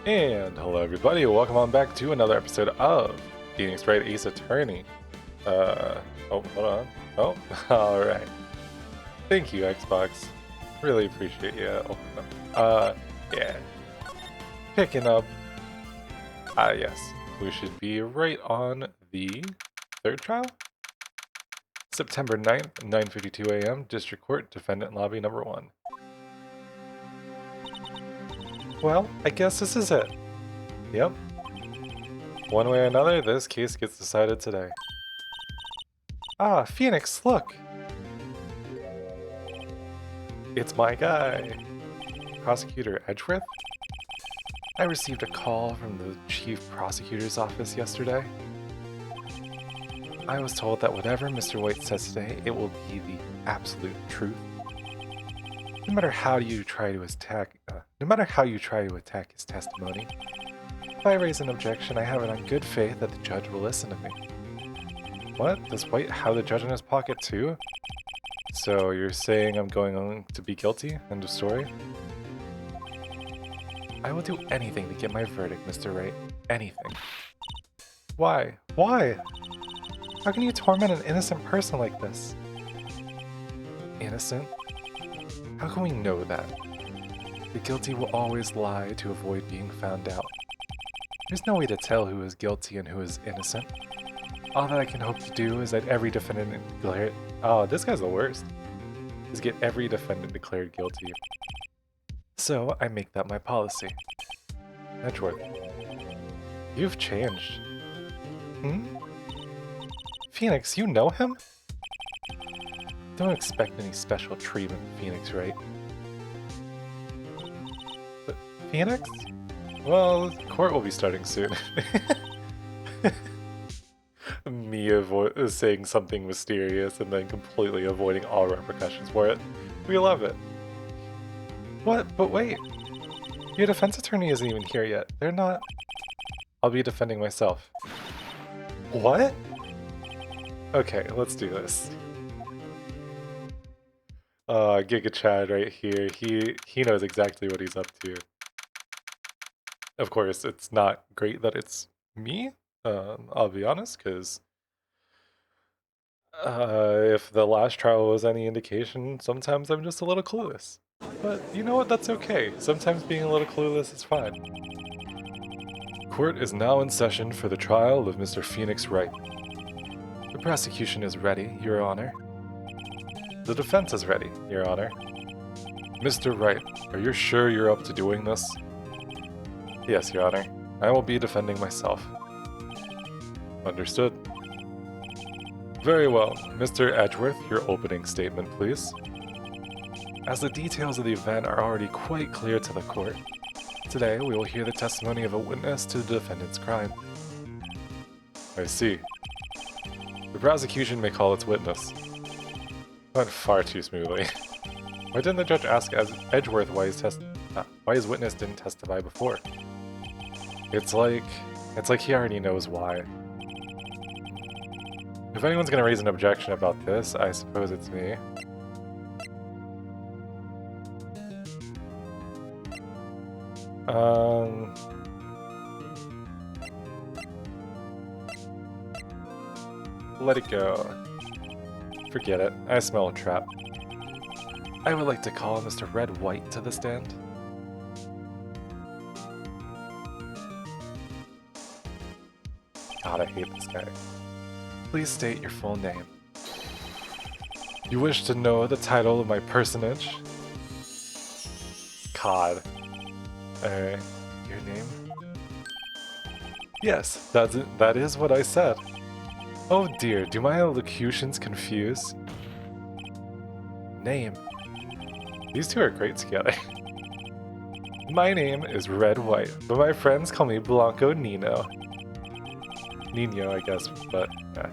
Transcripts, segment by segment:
And hello everybody, welcome on back to another episode of Wright Ace Attorney. Oh, hold on. Oh, alright. Thank you, Xbox. Really appreciate you opening up. Yeah. Picking up. Yes. We should be right on the third trial? September 9th, 9:52 a.m., District Court, Defendant Lobby number 1. Well, I guess this is it. Yep. One way or another, this case gets decided today. Ah, Phoenix, look! It's my guy! Prosecutor Edgeworth? I received a call from the Chief Prosecutor's office yesterday. I was told that whatever Mr. White says today, it will be the absolute truth. No matter how you try to attack his testimony, if I raise an objection, I have it on good faith that the judge will listen to me. What? Does White have the judge in his pocket too? So you're saying I'm going on to be guilty? End of story? I will do anything to get my verdict, Mr. Wright. Anything. Why? Why? How can you torment an innocent person like this? Innocent? How can we know that? The guilty will always lie to avoid being found out. There's no way to tell who is guilty and who is innocent. All that I can hope to do is that every defendant declared— oh, this guy's the worst. Is get every defendant declared guilty. So, I make that my policy. Edgeworth. You've changed. Phoenix, you know him? Don't expect any special treatment, Phoenix, right? But Phoenix? Well, court will be starting soon. Me saying something mysterious and then completely avoiding all repercussions for it. We love it. What? But wait. Your defense attorney isn't even here yet. They're not— I'll be defending myself. What? Okay, let's do this. Giga Chad right here. He knows exactly what he's up to. Of course, it's not great that it's me. I'll be honest, because if the last trial was any indication, sometimes I'm just a little clueless. But you know what? That's okay. Sometimes being a little clueless is fine. Court is now in session for the trial of Mr. Phoenix Wright. The prosecution is ready, Your Honor. The defense is ready, Your Honor. Mr. Wright, are you sure you're up to doing this? Yes, Your Honor. I will be defending myself. Understood. Very well. Mr. Edgeworth, your opening statement, please. As the details of the event are already quite clear to the court, today we will hear the testimony of a witness to the defendant's crime. I see. The prosecution may call its witness. Went far too smoothly. Why didn't the judge ask Edgeworth why his witness didn't testify before? It's like he already knows why. If anyone's gonna raise an objection about this, I suppose it's me. Let it go. Forget it. I smell a trap. I would like to call Mr. Red White to the stand. God, I hate this guy. Please state your full name. You wish to know the title of my personage? God. Your name? Yes, that is what I said. Oh dear, do my elocutions confuse? Name. These two are great together. My name is Red White, but my friends call me Blanco Nino. Nino, I guess, but yeah.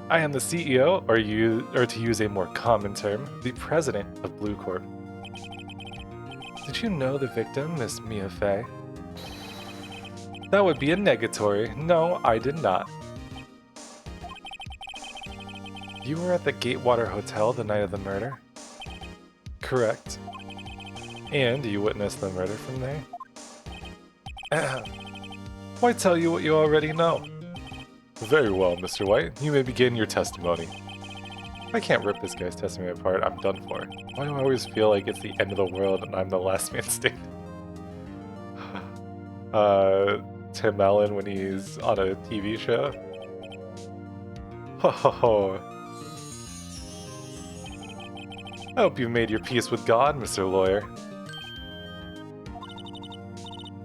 I am the CEO, or to use a more common term, the president of Blue Corp. Did you know the victim, Miss Mia Fey? That would be a negatory. No, I did not. You were at the Gatewater Hotel the night of the murder? Correct. And you witnessed the murder from there? Why tell you what you already know? Very well, Mr. White. You may begin your testimony. I can't rip this guy's testimony apart. I'm done for. Why do I always feel like it's the end of the world and I'm the last man standing? Tim Allen when he's on a TV show. Ho ho ho. I hope you've made your peace with God, Mr. Lawyer.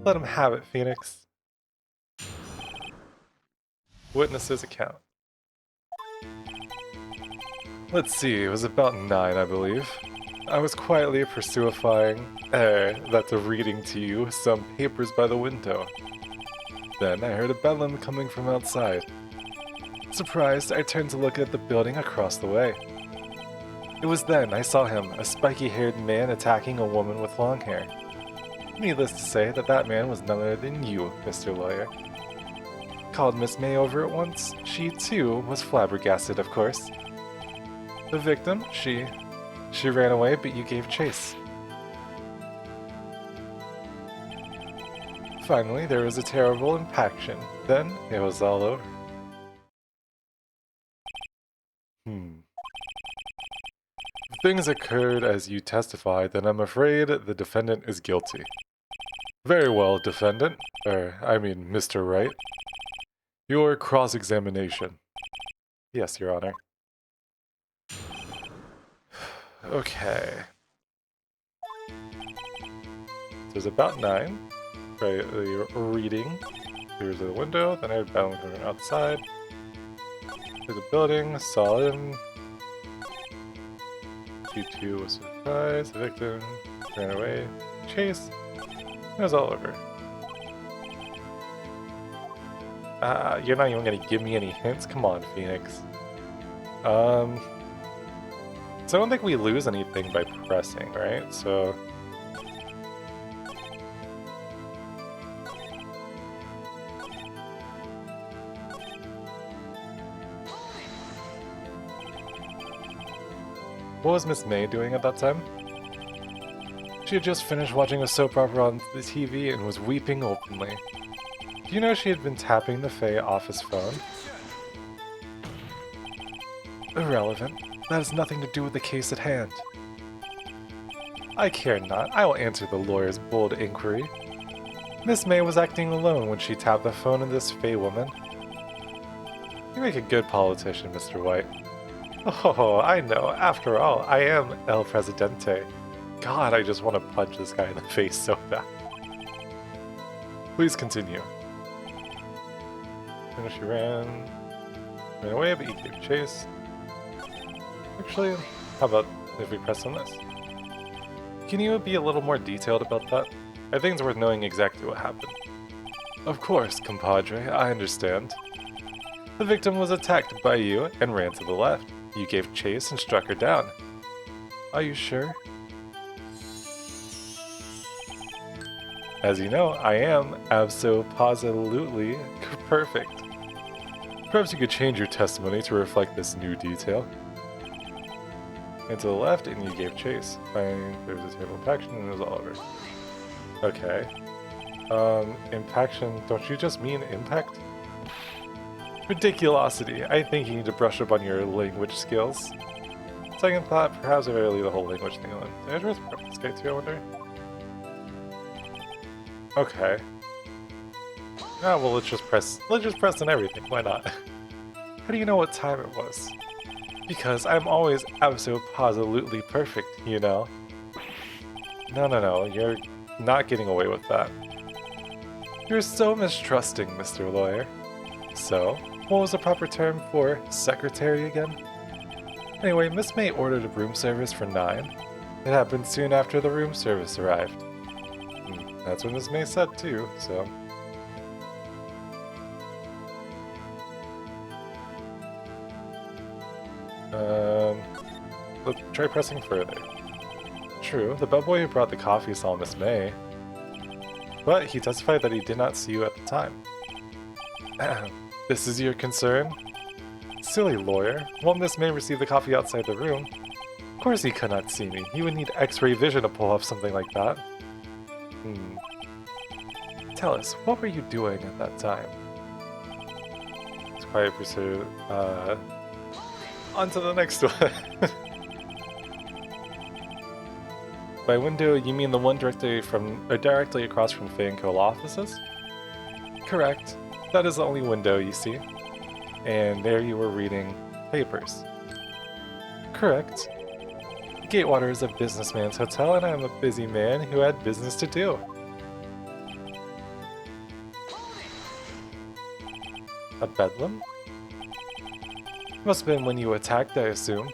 Let him have it, Phoenix. Witness's account. Let's see, it was about 9, I believe. I was quietly reading to you some papers by the window. Then I heard a bedlam coming from outside. Surprised, I turned to look at the building across the way. It was then I saw him, a spiky-haired man attacking a woman with long hair. Needless to say that man was none other than you, Mr. Lawyer. Called Miss May over at once. She, too, was flabbergasted, of course. The victim, she ran away, but you gave chase. Finally, there was a terrible impaction. Then, it was all over. If things occurred as you testified, then I'm afraid the defendant is guilty. Very well, defendant. Mr. Wright. Your cross-examination. Yes, Your Honor. Okay. So it's about 9. Right, you're reading. Here's the window, then I heard battling from outside. Through the building, saw him. G2 was surprised, the victim ran away, chase. It was all over. You're not even gonna give me any hints? Come on, Phoenix. So I don't think we lose anything by pressing, right? So... What was Miss May doing at that time? She had just finished watching a soap opera on the TV and was weeping openly. Do you know she had been tapping the Fey office phone? Irrelevant. That has nothing to do with the case at hand. I care not. I will answer the lawyer's bold inquiry. Miss May was acting alone when she tapped the phone of this Fey woman. You make a good politician, Mr. White. Oh, I know. After all, I am El Presidente. God, I just want to punch this guy in the face so bad. Please continue. And she ran away, but you gave chase. Actually, how about if we press on this? Can you be a little more detailed about that? I think it's worth knowing exactly what happened. Of course, compadre, I understand. The victim was attacked by you and ran to the left. You gave chase and struck her down. Are you sure? As you know, I am abso-positively perfect. Perhaps you could change your testimony to reflect this new detail. And to the left, and you gave chase. Fine, there was a terrible impaction, and it was all over. Okay. Impaction, don't you just mean impact? Ridiculosity. I think you need to brush up on your language skills. Second thought, perhaps I better leave the whole language thing alone. Did I just prep this guy too, I wonder? Okay. Ah, well, let's just press on everything. Why not? How do you know what time it was? Because I'm always absolutely perfect, you know? No, you're not getting away with that. You're so mistrusting, Mr. Lawyer. So, what was the proper term for secretary again? Anyway, Miss May ordered a room service for 9. It happened soon after the room service arrived. That's what Miss May said too, so... Let's try pressing further. True, the bellboy who brought the coffee saw Miss May, but he testified that he did not see you at the time. This is your concern? Silly lawyer. Won't Miss May receive the coffee outside the room? Of course he could not see me. He would need X-ray vision to pull off something like that. Tell us, what were you doing at that time? It's quiet pursuit. On to the next one. By window, you mean the one directly across from Fey & Co. offices? Correct. That is the only window you see. And there you were reading papers. Correct. Gatewater is a businessman's hotel, and I am a busy man who had business to do. A bedlam? Must have been when you attacked, I assume.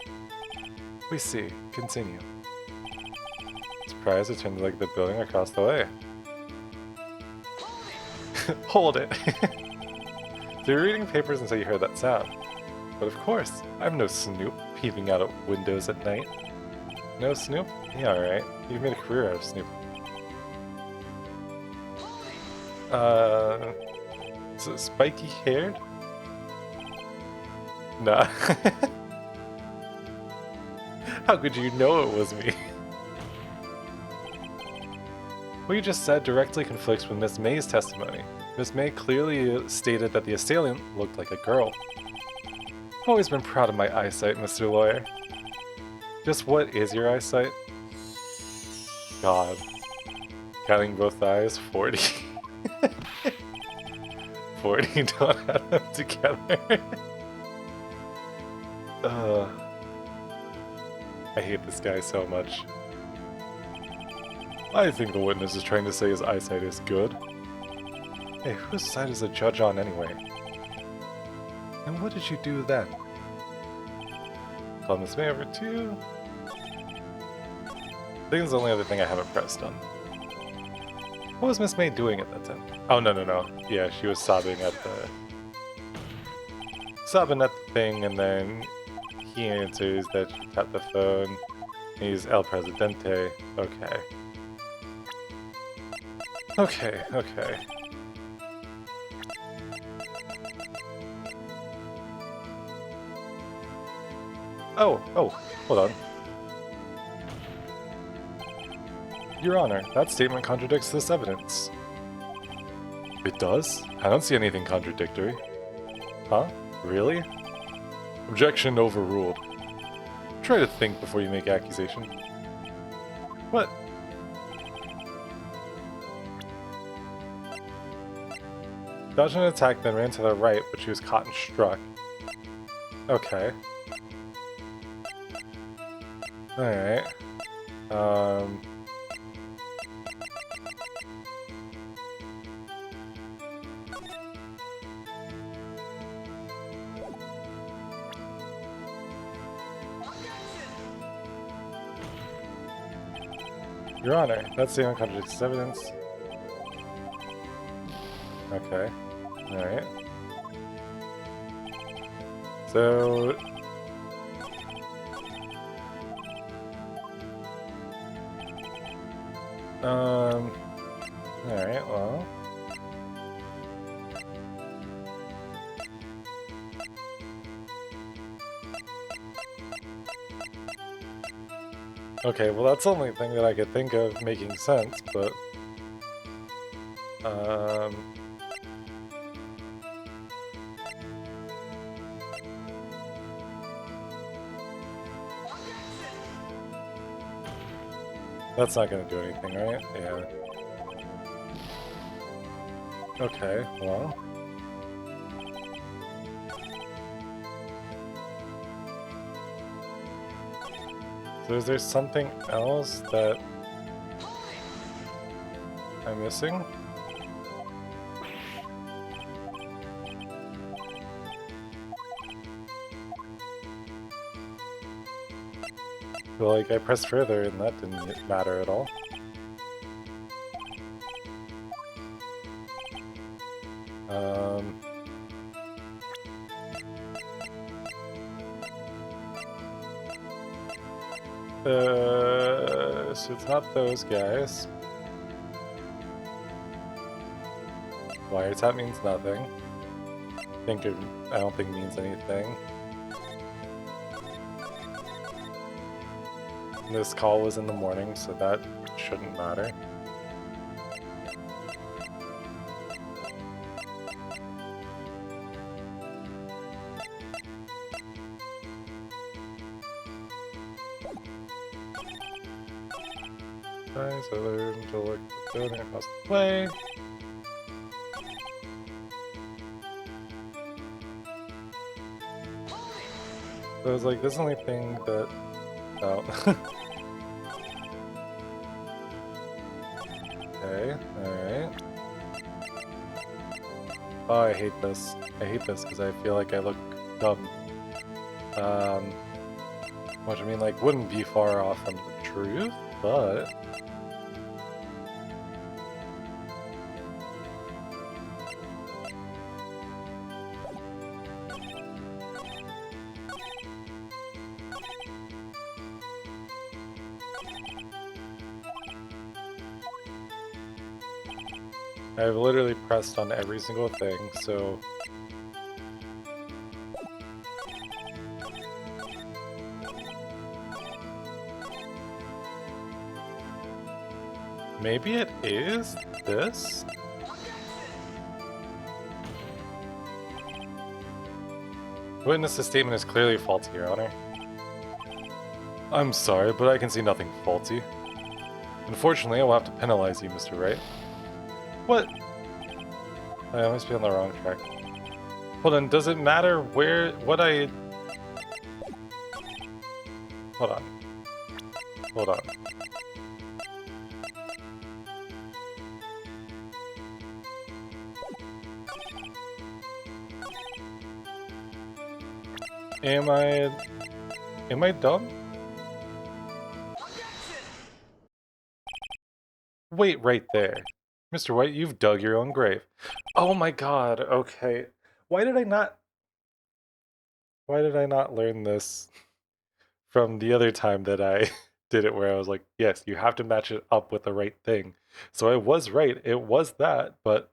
We see. Continue. Surprised it turned like the building across the way. Hold it! So you're reading papers until you heard that sound. But of course, I'm no snoop peeping out at windows at night. No Snoop? Yeah, alright. You've made a career out of Snoop. Is it spiky haired? Nah. How could you know it was me? What you just said directly conflicts with Miss May's testimony. Miss May clearly stated that the assailant looked like a girl. I've always been proud of my eyesight, Mr. Lawyer. Just what is your eyesight? God. Counting both eyes, 40. 40, don't have them together. I hate this guy so much. I think the witness is trying to say his eyesight is good. Hey, whose side is the judge on anyway? And what did you do then? Call Miss May over too. I think it's the only other thing I haven't pressed on. What was Miss May doing at that time? Oh, no. Yeah, she was sobbing at the thing, and then he answers that she tapped the phone. He's El Presidente. Okay. Okay. Oh, hold on. Your Honor, that statement contradicts this evidence. It does? I don't see anything contradictory. Huh? Really? Objection overruled. Try to think before you make accusation. What? Dodged an attack, then ran to the right, but she was caught and struck. Okay. Alright. Your Honor, that statement contradicts this evidence. Okay. Alright. So... Alright, well... Okay, well that's the only thing that I could think of making sense, but... That's not gonna do anything, right? Yeah. Okay, well... So is there something else that I'm missing? Well, like, I pressed further and that didn't matter at all. So it's not those guys. Wiretap means nothing. I don't think it means anything. This call was in the morning, so that shouldn't matter. Nice, I learned to look down across the way. So it's like, this is the only thing that... Oh. Okay, alright. Oh, I hate this. I hate this because I feel like I look dumb. Which I mean, like, wouldn't be far off from the truth, but... I've literally pressed on every single thing, so... Maybe it is this? Witness's statement is clearly faulty, Your Honor. I'm sorry, but I can see nothing faulty. Unfortunately, I will have to penalize you, Mr. Wright. What? I must be on the wrong track. Hold on, does it matter where... what I... Hold on. Hold on. Am I dumb? Wait right there. Mr. White, you've dug your own grave. Oh my god, okay. Why did I not learn this from the other time that I did it, where I was like, yes, you have to match it up with the right thing. So I was right, it was that, but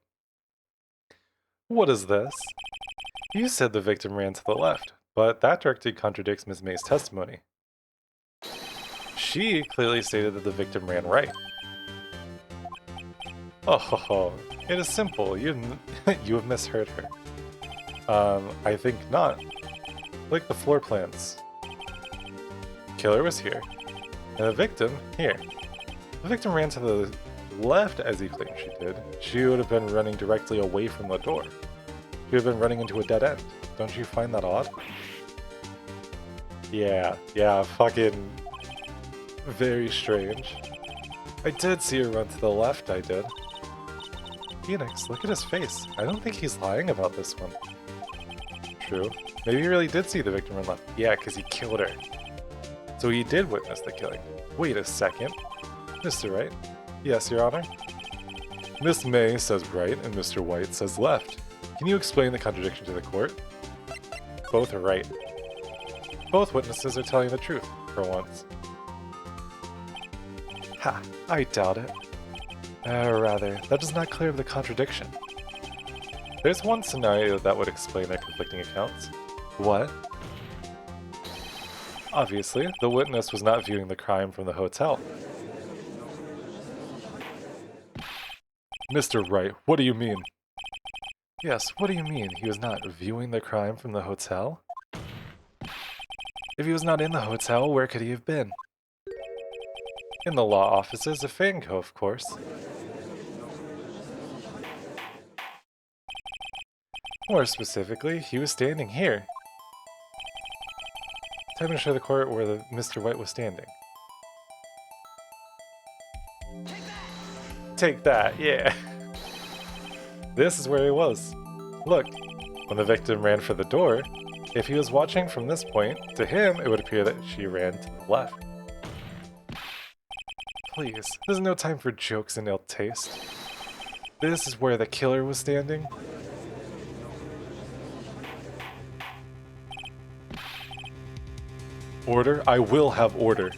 what is this? You said the victim ran to the left, but that directly contradicts Ms. May's testimony. She clearly stated that the victim ran right. Oh, it is simple. You have misheard her. I think not. Like the floor plans. Killer was here, and the victim here. The victim ran to the left as he claimed she did. She would have been running directly away from the door. She would have been running into a dead end. Don't you find that odd? Yeah, fucking very strange. I did see her run to the left, I did. Phoenix, look at his face. I don't think he's lying about this one. True. Maybe he really did see the victim run left. Yeah, because he killed her. So he did witness the killing. Wait a second. Mr. Wright? Yes, Your Honor? Miss May says right and Mr. White says left. Can you explain the contradiction to the court? Both are right. Both witnesses are telling the truth, for once. Ha, I doubt it. Rather, that does not clear up the contradiction. There's one scenario that would explain their conflicting accounts. What? Obviously, the witness was not viewing the crime from the hotel. Mr. Wright, what do you mean? Yes, what do you mean he was not viewing the crime from the hotel? If he was not in the hotel, where could he have been? In the law offices of Fey-t, of course. More specifically, he was standing here. Time to show the court where Mr. White was standing. Take that, yeah. This is where he was. Look, when the victim ran for the door, if he was watching from this point, to him it would appear that she ran to the left. Please, there's no time for jokes and ill taste. This is where the killer was standing. Order? I will have order.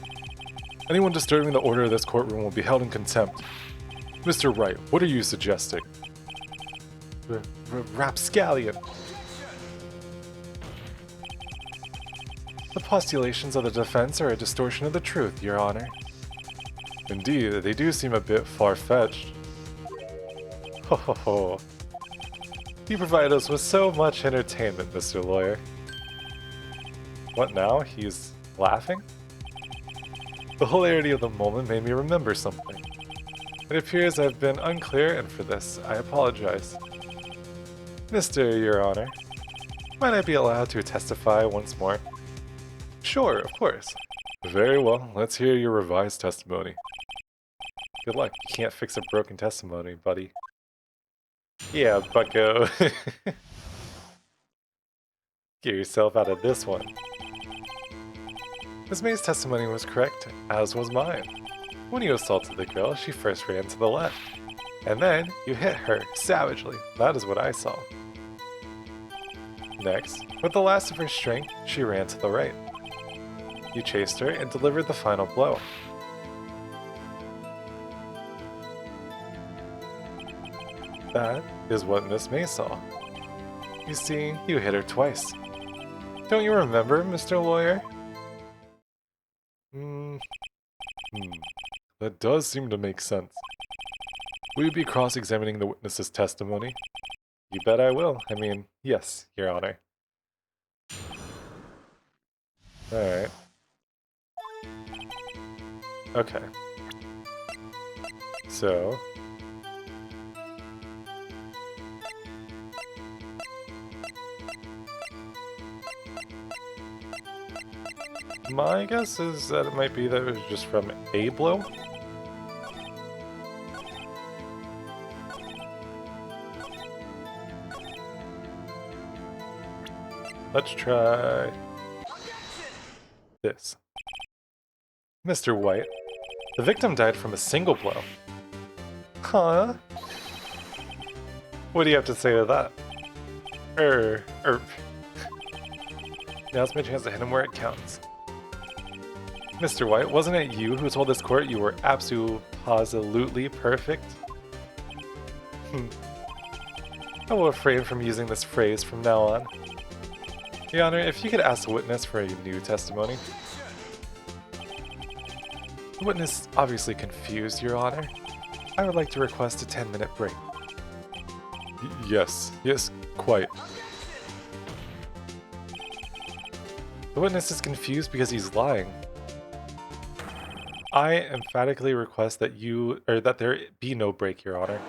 Anyone disturbing the order of this courtroom will be held in contempt. Mr. Wright, what are you suggesting? Rapscallion. The postulations of the defense are a distortion of the truth, Your Honor. Indeed, they do seem a bit far-fetched. Ho ho ho. You provide us with so much entertainment, Mr. Lawyer. What now? He's laughing? The hilarity of the moment made me remember something. It appears I've been unclear, and for this, I apologize. Your Honor, might I be allowed to testify once more? Sure, of course. Very well, let's hear your revised testimony. Good luck, you can't fix a broken testimony, buddy. Yeah, bucko. Get yourself out of this one. Miss May's testimony was correct, as was mine. When you assaulted the girl, she first ran to the left. And then, you hit her, savagely. That is what I saw. Next, with the last of her strength, she ran to the right. You chased her and delivered the final blow. That is what Miss May saw. You see, you hit her twice. Don't you remember, Mr. Lawyer? That does seem to make sense. Will you be cross-examining the witness's testimony? You bet I will. I mean, yes, Your Honor. Alright. Okay. So... my guess is that it might be that it was just from a blow? Let's try this. Mr. White, the victim died from a single blow. Huh? What do you have to say to that? Now's my chance to hit him where it counts. Mr. White, wasn't it you who told this court you were absolutely perfect? I will refrain from using this phrase from now on. Your Honor, if you could ask the witness for a new testimony. The witness obviously confused, Your Honor. I would like to request a 10-minute break. Yes, quite. The witness is confused because he's lying. I emphatically request that there be no break, Your Honor.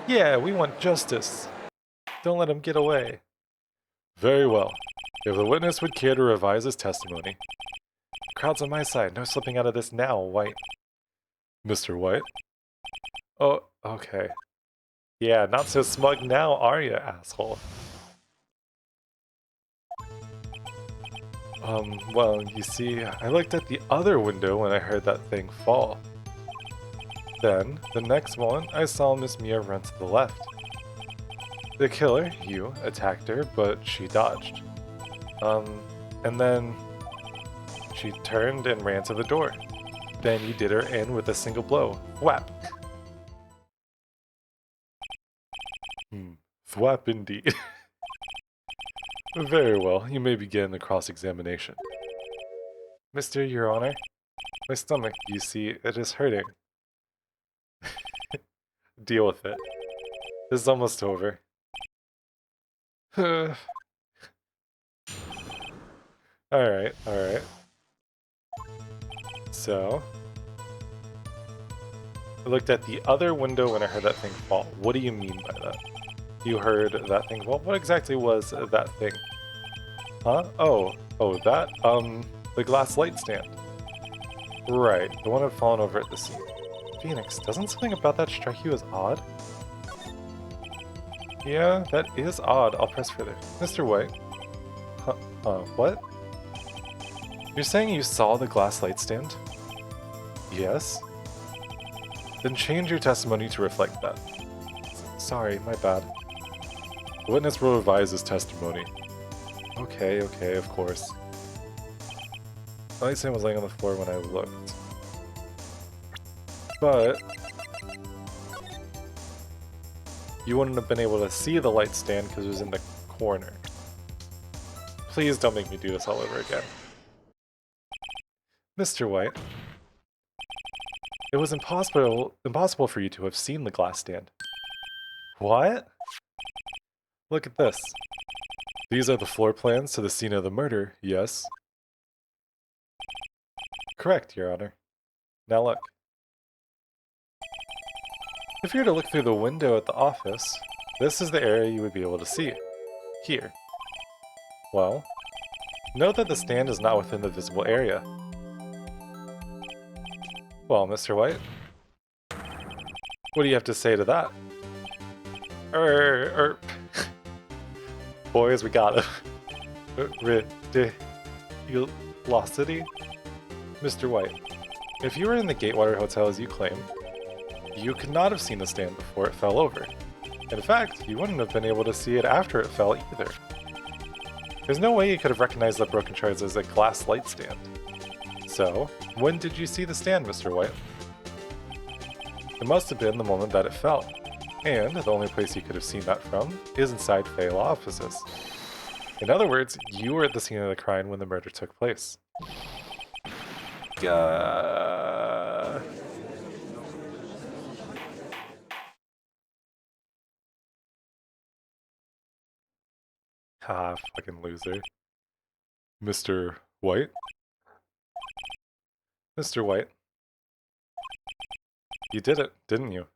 Yeah, we want justice. Don't let him get away. Very well. If the witness would care to revise his testimony. The crowd's on my side. No slipping out of this now, White. Mr. White? Oh, okay. Yeah, not so smug now, are you, asshole? Well, you see, I looked at the other window when I heard that thing fall. Then, the next one, I saw Miss Mia run to the left. The killer, you, attacked her, but she dodged. And then she turned and ran to the door. Then you did her in with a single blow. Thwap! Thwap indeed. Very well, you may begin the cross-examination. Your Honor, my stomach, you see, it is hurting. Deal with it. This is almost over. Alright. So... I looked at the other window when I heard that thing fall. What do you mean by that? You heard that thing fall? What exactly was that thing? Huh? Oh, that? The glass light stand. Right, the one had fallen over at the scene. Phoenix, doesn't something about that strike you as odd? Yeah, that is odd. I'll press further. Mr. White. What? You're saying you saw the glass light stand? Yes. Then change your testimony to reflect that. Sorry, my bad. The witness will revise his testimony. Okay, of course. The light stand was laying on the floor when I looked. But... you wouldn't have been able to see the light stand because it was in the corner. Please don't make me do this all over again. Mr. White. It was impossible for you to have seen the glass stand. What? Look at this. These are the floor plans to the scene of the murder, yes? Correct, Your Honor. Now look. If you were to look through the window at the office, this is the area you would be able to see. Here. Well, note that the stand is not within the visible area. Well, Mr. White, what do you have to say to that? Boys, we got him. Ridiculosity? Mr. White, if you were in the Gatewater Hotel as you claim, you could not have seen the stand before it fell over. In fact, you wouldn't have been able to see it after it fell either. There's no way you could have recognized the broken shards as a glass light stand. So, when did you see the stand, Mr. White? It must have been the moment that it fell. And the only place you could have seen that from is inside Fey law offices. In other words, you were at the scene of the crime when the murder took place. Haha, fucking loser. Mr. White? Mr. White. You did it, didn't you?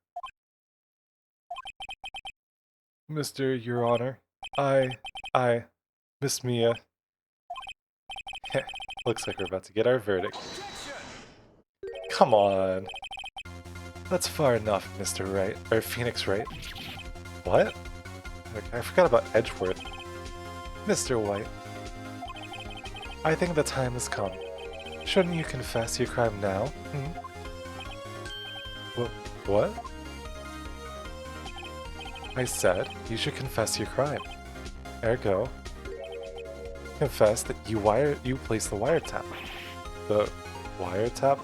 Mr. Your Honor, Miss Mia. Looks like we're about to get our verdict. Come on. That's far enough, Mr. Wright, or Phoenix Wright. What? I forgot about Edgeworth. Mr. White. I think the time has come. Shouldn't you confess your crime now? What? I said you should confess your crime. Ergo, confess that you placed the wiretap. The wiretap?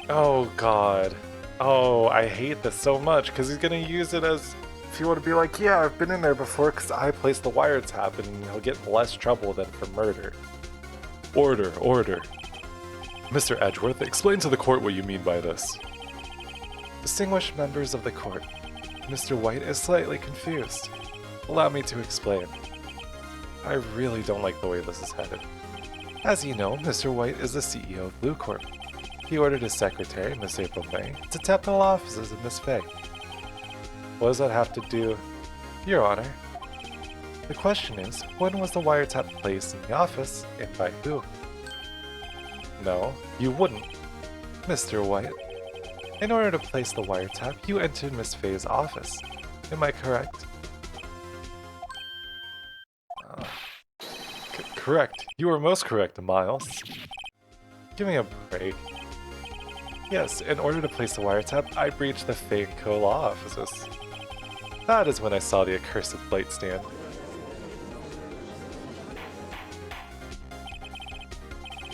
Oh god. Oh, I hate this so much because he's gonna use it as if you want to be like, yeah, I've been in there before because I placed the wiretap, and he'll get in less trouble than for murder. Order. Mr. Edgeworth, explain to the court what you mean by this. Distinguished members of the court, Mr. White is slightly confused. Allow me to explain. I really don't like the way this is headed. As you know, Mr. White is the CEO of Blue Corp. He ordered his secretary, Miss April May, to tap the law offices of Miss Fey. What does that have to do? Your Honor. The question is, when was the wiretap placed in the office, and by who? No, you wouldn't. Mr. White. In order to place the wiretap, you entered Miss Fey's office. Am I correct? Correct. You are most correct, Miles. Give me a break. Yes, in order to place the wiretap, I breached the Fey & Co. law offices. That is when I saw the accursed light stand.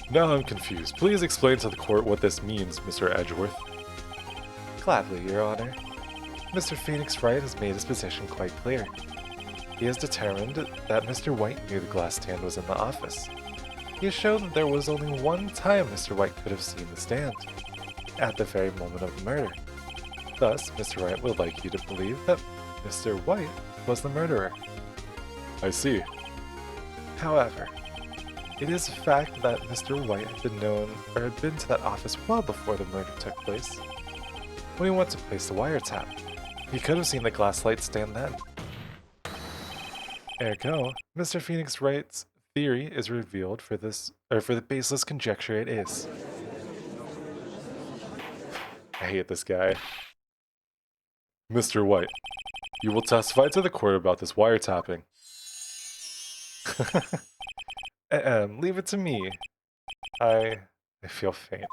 Now I'm confused. Please explain to the court what this means, Mr. Edgeworth. Gladly, Your Honor. Mr. Phoenix Wright has made his position quite clear. He has determined that Mr. White knew the glass stand was in the office. He has shown that there was only one time Mr. White could have seen the stand, at the very moment of the murder. Thus, Mr. Wright would like you to believe that Mr. White was the murderer. I see. However, it is a fact that Mr. White had been to that office well before the murder took place. When he went to place the wiretap, he could have seen the glass light stand then. Ergo, Mr. Phoenix Wright's theory is revealed for the baseless conjecture it is. I hate this guy. Mr. White, you will testify to the court about this wiretapping. Leave it to me. I feel faint.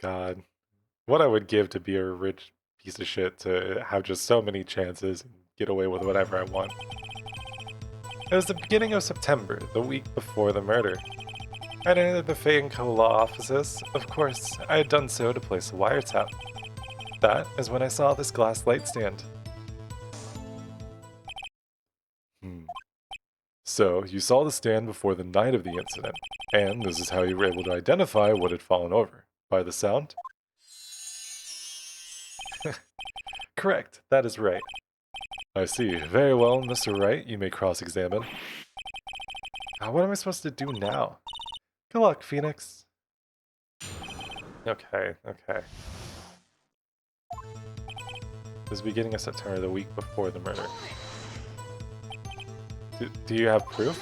God, what I would give to be a rich piece of shit to have just so many chances and get away with whatever I want. It was the beginning of September, the week before the murder. I entered the Fey & Co. law offices. Of course, I had done so to place a wiretap. That is when I saw this glass light stand. So, you saw the stand before the night of the incident, and this is how you were able to identify what had fallen over. By the sound? Correct, that is right. I see. Very well, Mr. Wright, you may cross-examine. What am I supposed to do now? Good luck, Phoenix. Okay, okay. It was the beginning of September, the week before the murder. Do you have proof?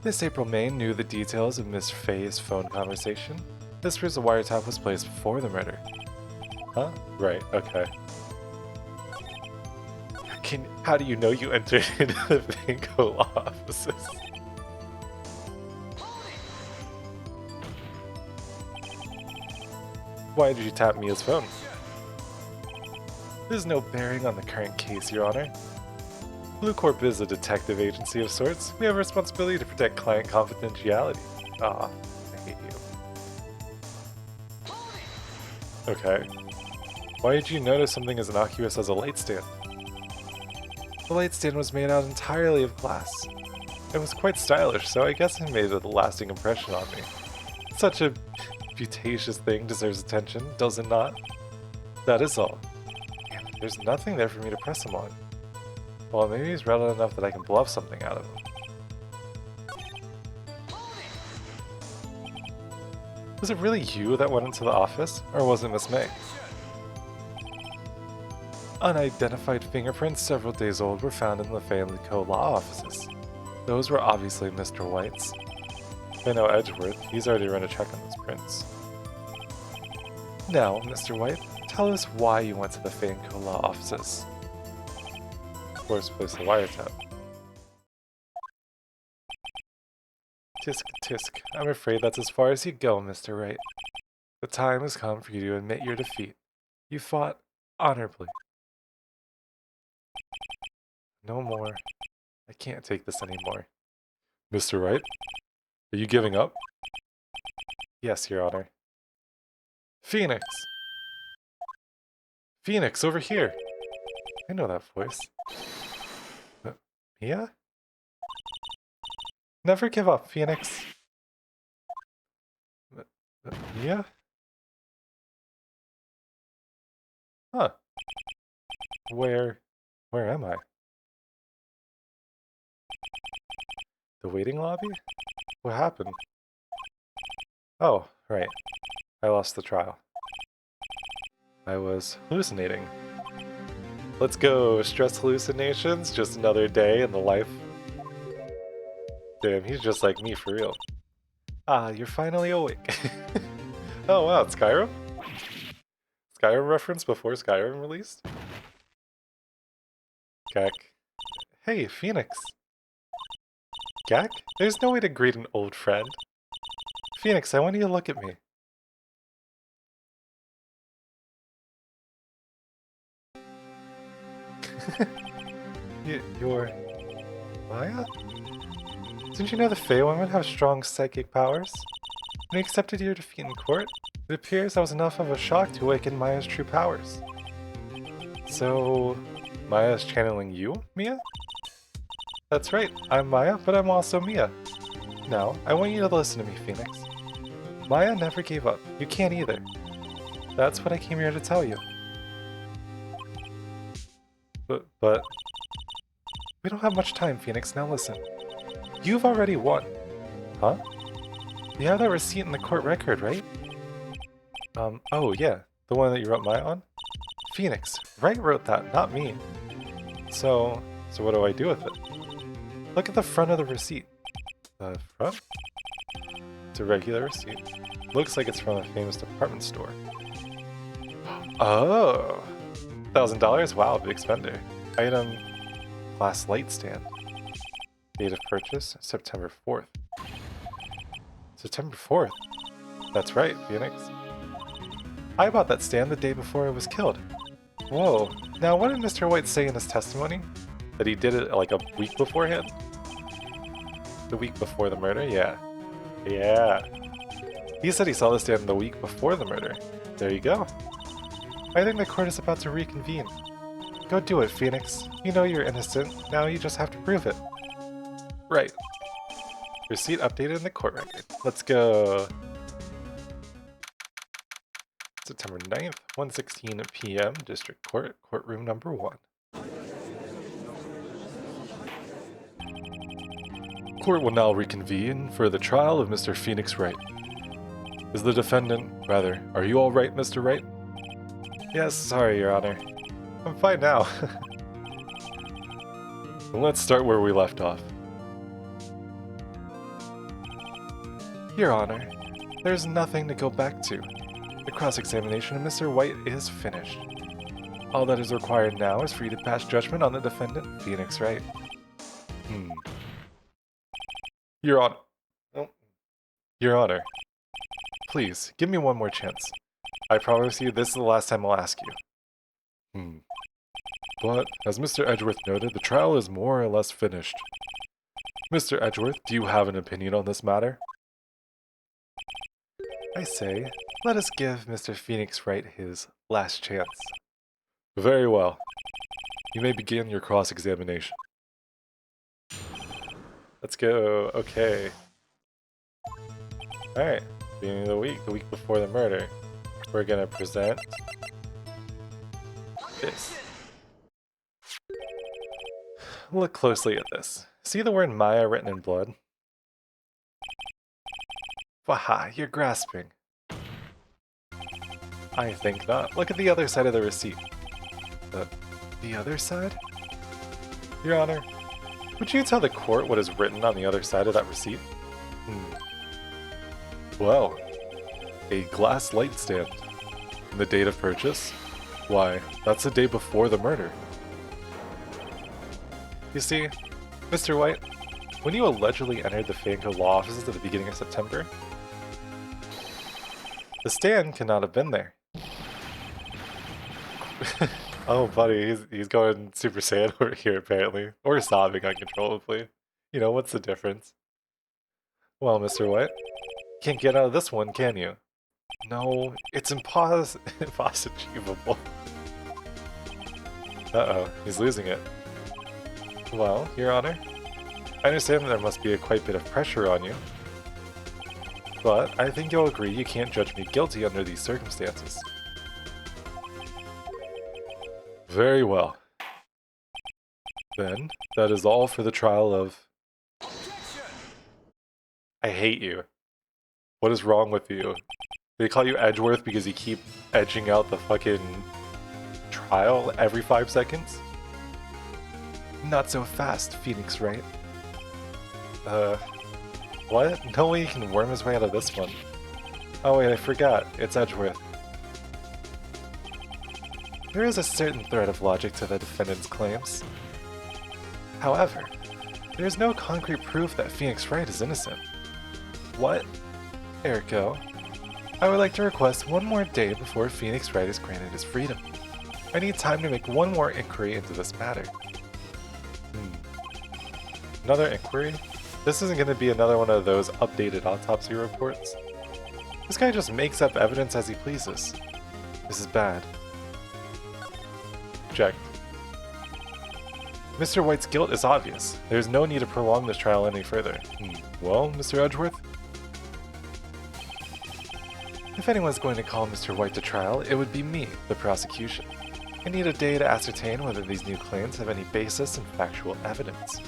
Miss April May knew the details of Miss Fey's phone conversation. This proves the wiretap was placed before the murder. Huh? Right, okay. How do you know you entered into the Banco law offices? Why did you tap Mia's phone? There's no bearing on the current case, Your Honor. Blue Corp is a detective agency of sorts. We have a responsibility to protect client confidentiality. Ah, I hate you. Okay. Why did you notice something as innocuous as a light stand? The light stand was made out entirely of glass. It was quite stylish, so I guess it made a lasting impression on me. Such a beauticious thing deserves attention, does it not? That is all. Damn it, there's nothing there for me to press him on. Well, maybe he's relevant enough that I can bluff something out of him. Was it really you that went into the office, or was it Miss May? Unidentified fingerprints several days old were found in the Family Co. law offices. Those were obviously Mr. White's. I know Edgeworth, he's already run a check on those prints. Now, Mr. White, tell us why you went to the Family Co. law offices. Of course, place the wiretap. Tisk tisk, I'm afraid that's as far as you go, Mr. Wright. The time has come for you to admit your defeat. You fought honorably. No more. I can't take this anymore. Mr. Wright? Are you giving up? Yes, Your Honor. Phoenix! Phoenix, over here! I know that voice. Mia? Never give up, Phoenix. Mia? Huh. Where am I? The waiting lobby? What happened? Oh, right. I lost the trial. I was hallucinating. Let's go, stress hallucinations, just another day in the life. Damn, he's just like me for real. Ah, you're finally awake. Oh wow, it's Skyrim? Skyrim reference before Skyrim released? Gak. Hey, Phoenix. Gak? There's no way to greet an old friend. Phoenix, I want you to look at me. You're... Maya? Didn't you know the Fey women have strong psychic powers? When we accepted your defeat in court, it appears that was enough of a shock to awaken Maya's true powers. So... Maya's channeling you, Mia? That's right, I'm Maya, but I'm also Mia. Now, I want you to listen to me, Phoenix. Maya never gave up. You can't either. That's what I came here to tell you. But... We don't have much time, Phoenix. Now listen. You've already won. Huh? You have that receipt in the court record, right? Oh yeah. The one that you wrote Maya on? Phoenix. Wright wrote that, not me. So what do I do with it? Look at the front of the receipt. The front? It's a regular receipt. Looks like it's from a famous department store. Oh! $1,000? Wow, big spender. Item... Glass light stand. Date of purchase, September 4th. September 4th? That's right, Phoenix. I bought that stand the day before I was killed. Whoa. Now, what did Mr. White say in his testimony? That he did it like a week beforehand? The week before the murder? Yeah. Yeah. He said he saw the stand the week before the murder. There you go. I think the court is about to reconvene. Go do it, Phoenix. You know you're innocent. Now you just have to prove it. Right. Receipt updated in the court record. Let's go. September 9th, 1:16 p.m., District Court, Courtroom number 1. Court will now reconvene for the trial of Mr. Phoenix Wright. Is the defendant, rather, are you all right, Mr. Wright? Yes, sorry, Your Honor. I'm fine now. Well, let's start where we left off. Your Honor, there's nothing to go back to. The cross-examination of Mr. White is finished. All that is required now is for you to pass judgment on the defendant, Phoenix Wright. Your Honor. Oh. Your Honor. Please, give me one more chance. I promise you this is the last time I'll ask you. But, as Mr. Edgeworth noted, the trial is more or less finished. Mr. Edgeworth, do you have an opinion on this matter? I say, let us give Mr. Phoenix Wright his last chance. Very well. You may begin your cross-examination. Let's go. Okay. Alright. Beginning of the week before the murder. We're gonna present this. Look closely at this. See the word Maya written in blood? Waha, you're grasping. I think not. Look at the other side of the receipt. The other side? Your Honor, would you tell the court what is written on the other side of that receipt? Well, a glass light stand. And the date of purchase? Why, that's the day before the murder. You see, Mr. White, when you allegedly entered the Fey-t law offices at the beginning of September, the stand cannot have been there. Oh, buddy, he's going Super Saiyan over here, apparently. Or sobbing uncontrollably. You know, what's the difference? Well, Mr. White, can't get out of this one, can you? No, it's impossible. Uh-oh, he's losing it. Well, Your Honor, I understand that there must be quite a bit of pressure on you. But I think you'll agree you can't judge me guilty under these circumstances. Very well. Then, that is all for the trial of... I hate you. What is wrong with you? They call you Edgeworth because you keep edging out the fucking trial every 5 seconds? Not so fast, Phoenix Wright. What? No way he can worm his way out of this one. Oh wait, I forgot. It's Edgeworth. There is a certain thread of logic to the defendant's claims. However, there is no concrete proof that Phoenix Wright is innocent. What? Ergo, I would like to request one more day before Phoenix Wright is granted his freedom. I need time to make one more inquiry into this matter. Another inquiry? This isn't going to be another one of those updated autopsy reports. This guy just makes up evidence as he pleases. This is bad. Object. Mr. White's guilt is obvious. There is no need to prolong this trial any further. Well, Mr. Edgeworth? If anyone's going to call Mr. White to trial, it would be me, the prosecution. I need a day to ascertain whether these new claims have any basis in factual evidence.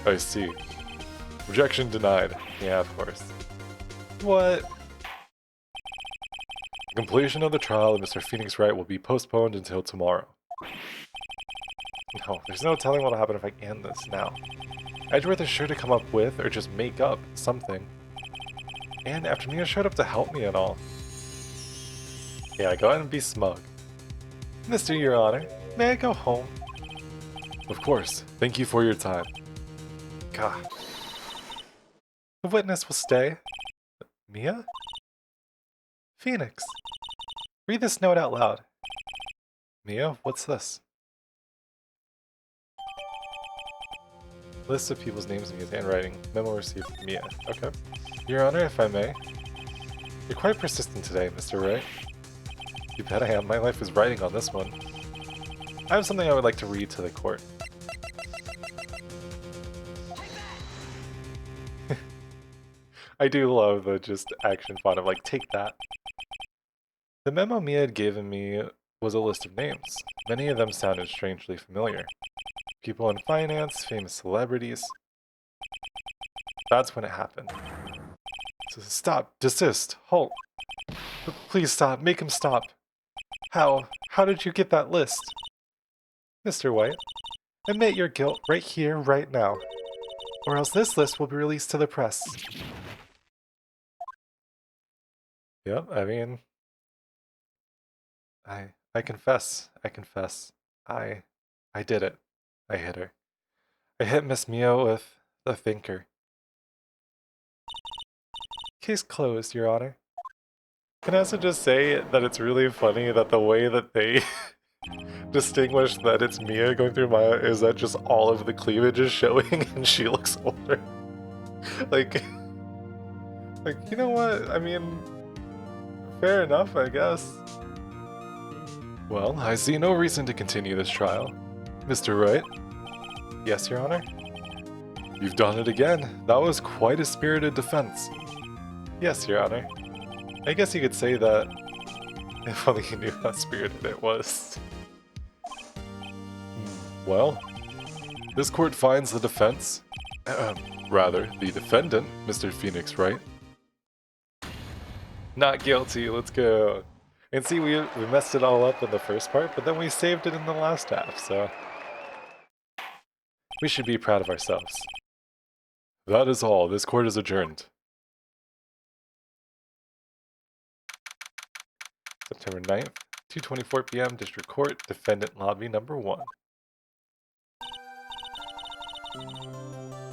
I see. Objection denied. Yeah, of course. What? The completion of the trial of Mr. Phoenix Wright will be postponed until tomorrow. No, there's no telling what'll happen if I end this now. Edgeworth is sure to come up with, or just make up, something. And after Mia showed up to help me and all. Yeah, go ahead and be smug. Mr. Your Honor, may I go home? Of course. Thank you for your time. God. The witness will stay. Mia? Phoenix. Read this note out loud. Mia, what's this? List of people's names in Mia's handwriting. Memo received from Mia. Okay. Your Honor, if I may. You're quite persistent today, Mr. Wright. You bet I am. My life is riding on this one. I have something I would like to read to the court. I do love the just action font of like, take that. The memo Mia had given me was a list of names. Many of them sounded strangely familiar. People in finance, famous celebrities. That's when it happened. So stop, desist, halt. Please stop, make him stop. How? How did you get that list? Mr. White, admit your guilt right here, right now. Or else this list will be released to the press. Yep, I mean... I confess, I did it. I hit her. I hit Miss Mio with the thinker. Case closed, Your Honor. Can I also just say that it's really funny that the way that they distinguish that it's Mia going through Maya is that just all of the cleavage is showing and she looks older. like, you know what? I mean, fair enough, I guess. Well, I see no reason to continue this trial. Mr. Wright? Yes, Your Honor? You've done it again. That was quite a spirited defense. Yes, Your Honor. I guess you could say that if only you knew how spirited it was. Well, this court finds the defense, rather, the defendant, Mr. Phoenix Wright. Not guilty, let's go. And see, we messed it all up in the first part, but then we saved it in the last half, so... we should be proud of ourselves. That is all. This court is adjourned. September 9th, 2:24 p.m. District Court, Defendant Lobby Number 1.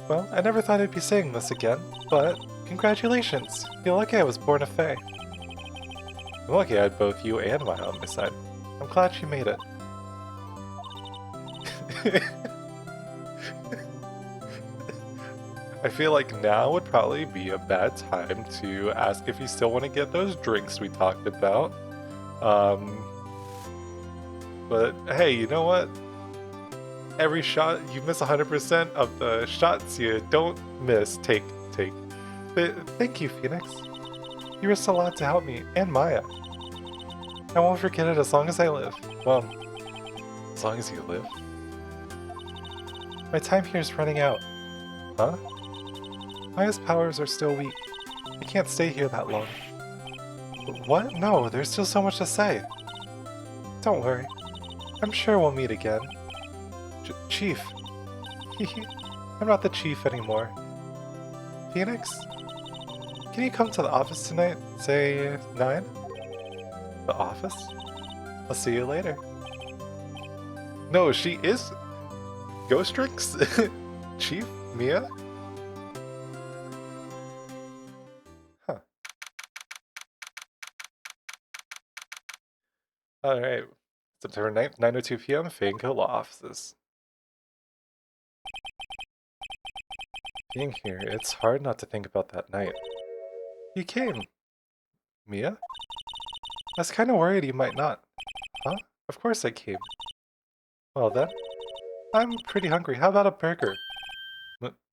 Well, I never thought I'd be saying this again, but congratulations! You're lucky I was born a Fey. I'm lucky I had both you and Maya on my side. I'm glad she made it. I feel like now would probably be a bad time to ask if you still want to get those drinks we talked about. But hey, you know what? Every shot, you miss 100% of the shots you don't miss. Take. But thank you, Phoenix. You risked a lot to help me, and Maya. I won't forget it as long as I live. Well, as long as you live. My time here is running out. Huh? Maya's powers are still weak. I can't stay here that long. What? No, there's still so much to say. Don't worry. I'm sure we'll meet again. Chief. I'm not the chief anymore. Phoenix? Can you come to the office tonight? Say 9? The office? I'll see you later. No, she is... Ghost Drinks? Chief? Mia? Huh. Alright. September 9th, 9:02 p.m. Fey-t Law Offices. Being here, it's hard not to think about that night. You came. Mia? I was kinda worried you might not. Huh? Of course I came. Well then. I'm pretty hungry. How about a burger?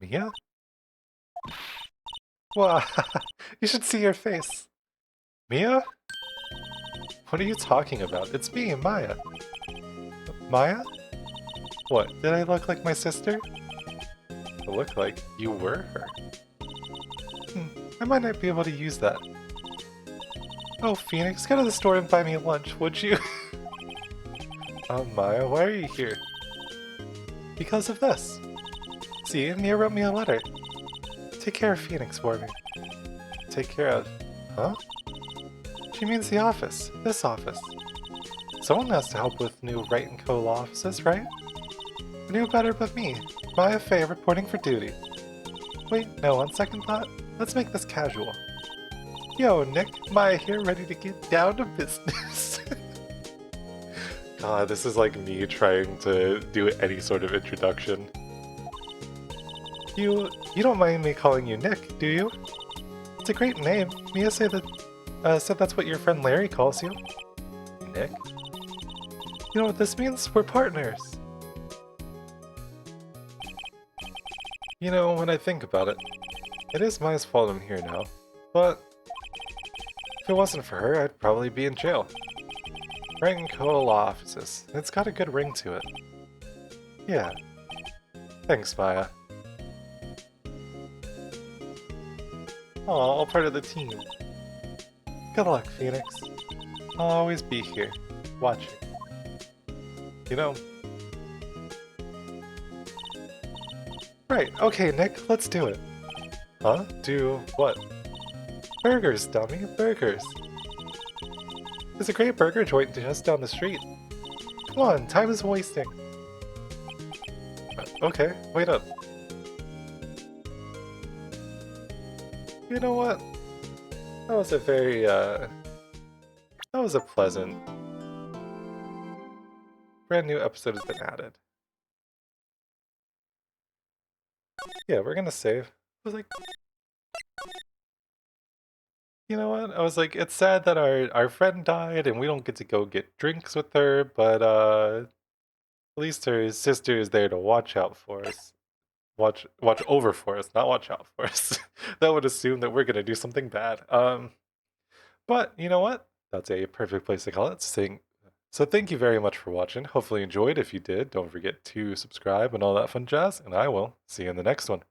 Mia? Wow, you should see your face. Mia? What are you talking about? It's me, Maya. Maya? What, did I look like my sister? It looked like you were her. I might not be able to use that. Oh, Phoenix, go to the store and buy me lunch, would you? Maya, why are you here? Because of this. See, Mia wrote me a letter. Take care of Phoenix for me. Take care of... Huh? She means the office. This office. Someone has to help with new Wright & Co. law offices, right? Who knew better but me? Maya Fey reporting for duty. Wait, no, on second thought, let's make this casual. Yo, Nick, Maya here, ready to get down to business. God, this is like me trying to do any sort of introduction. You don't mind me calling you Nick, do you? It's a great name. Mia said that's what your friend Larry calls you. Nick? You know what this means? We're partners. You know, when I think about it, It is Maya's fault I'm here now, but if it wasn't for her, I'd probably be in jail. Right in Koa Law Offices. It's got a good ring to it. Yeah. Thanks, Maya. Aw, all part of the team. Good luck, Phoenix. I'll always be here, watching. You know... Right, okay, Nick, let's do it. Huh? Do what? Burgers, dummy, burgers. There's a great burger joint just down the street. Come on, time is wasting. Okay, wait up. You know what? That was a very, that was a pleasant... Brand new episode has been added. Yeah, we're gonna save. I was like... You know what? I was like, it's sad that our friend died and we don't get to go get drinks with her, but, at least her sister is there to watch out for us. Watch over for us, not watch out for us. That would assume that we're gonna do something bad. But you know what? That's a perfect place to call it. So thank you very much for watching. Hopefully you enjoyed. If you did, don't forget to subscribe and all that fun jazz, and I will see you in the next one.